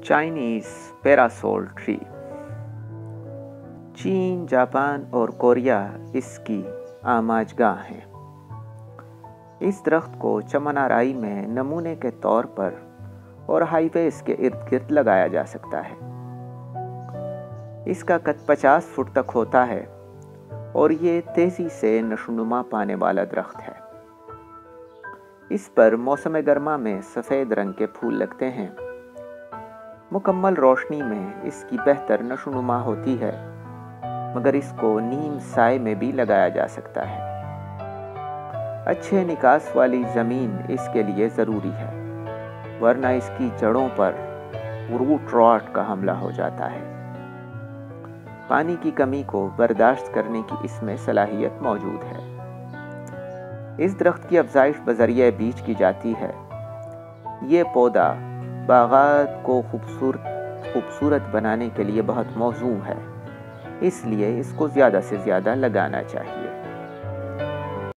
Chinese parasol tree. चीन, Japan और Korea इसकी आमाजगाह हैं। इस दरख्त को चमन आराई में नमूने के तौर पर और हाईवेज के इर्द गिर्द लगाया जा सकता है। इसका कद 50 फुट तक होता है और ये तेजी से नशोनुमा पाने वाला दरख्त है। इस पर मौसम गर्मा में सफ़ेद रंग के फूल लगते हैं। मुकम्मल रोशनी में इसकी बेहतर नशोनुमा होती है, मगर इसको नीम साए में भी लगाया जा सकता है। अच्छे निकास वाली ज़मीन इसके लिए ज़रूरी है, वरना इसकी जड़ों पर रूट रॉट का हमला हो जाता है। पानी की कमी को बर्दाश्त करने की इसमें सलाहियत मौजूद है। इस दरख्त की अफजाइश बज़रिए बीज की जाती है। ये पौधा बागात को खूबसूरत बनाने के लिए बहुत मौजूद है, इसलिए इसको ज़्यादा से ज़्यादा लगाना चाहिए।